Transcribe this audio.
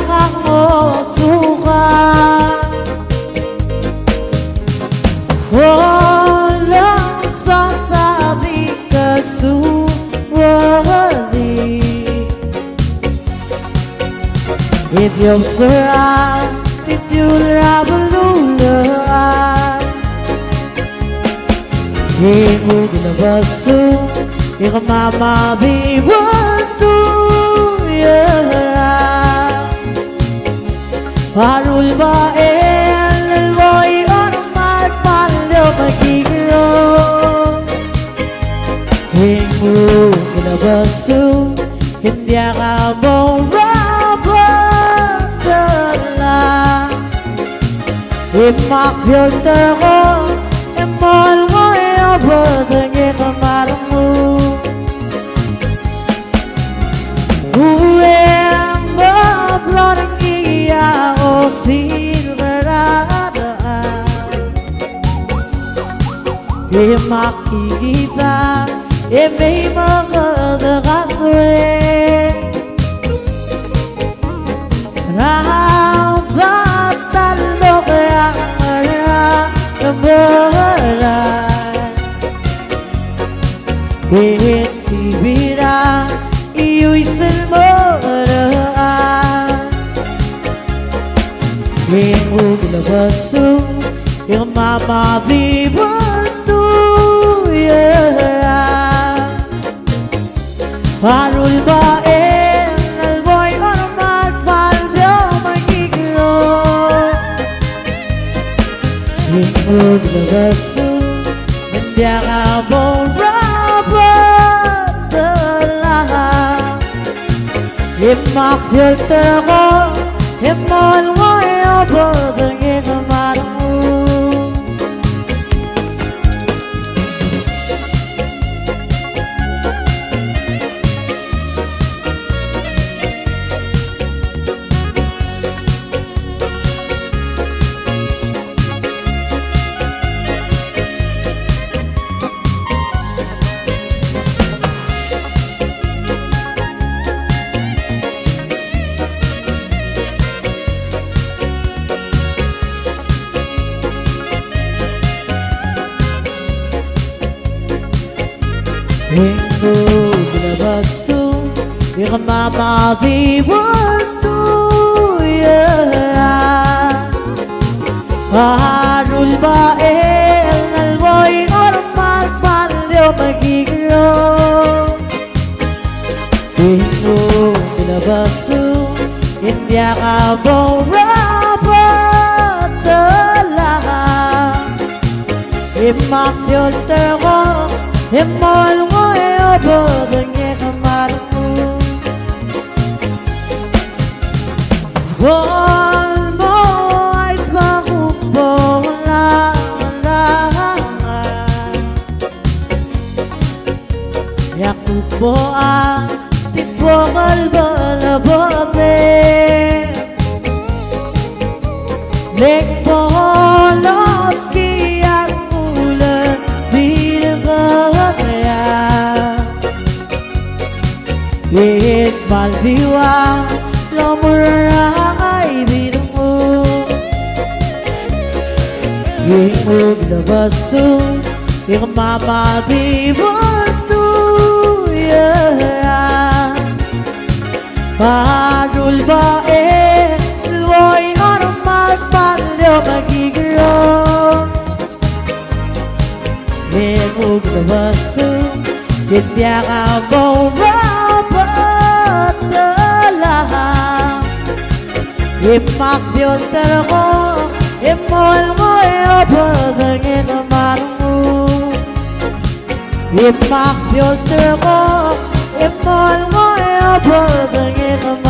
kakasukan. Walang sasabi kasuwali. If you're surrounded, if you'll have a lullaby. Hingog na baso, ikaw mamabiwan tuyara. Parul ba el loy ormat palyo magigro. Hingog na baso, hindi ka mo rabadala. Imakyota ko, emol mo Berdenge kemarumu Uang beblon kia osil berada Emaki kita Emei mengadekaswe Rapat talok yang merah Berada Bentibira iu'y salmaraan. Hingog na baso, iyong mamabiwan tuyara. Parul ba el alboy ormat palyo magigro. Hingog na baso, hindi ka mo Imakyota ko, imol mo ibabagay kemarumu. Hingog na baso, iyong mamabiwan tuyara. Parul ba el alboy ormat palyo magigro. Hingog na baso, hindi ka mo rabadala. Imakyota ko, emol mo ibabagay kemarumu. All mo ay makupolangan. Yakupo ang tipokal balabote. Lekpolot kiyang ulan dilgaya. Lit maldiwa lomuray dinamu. Hingog na baso, iyong mamabiwan tuyara. Parul ba loy ormat palyo magigro. Hingog na baso, hindi ka mo rabadala. Imakyota ko, emol mo ibabagay kemarumu. Imakyota ko, emol mo ibabagay kemarumu.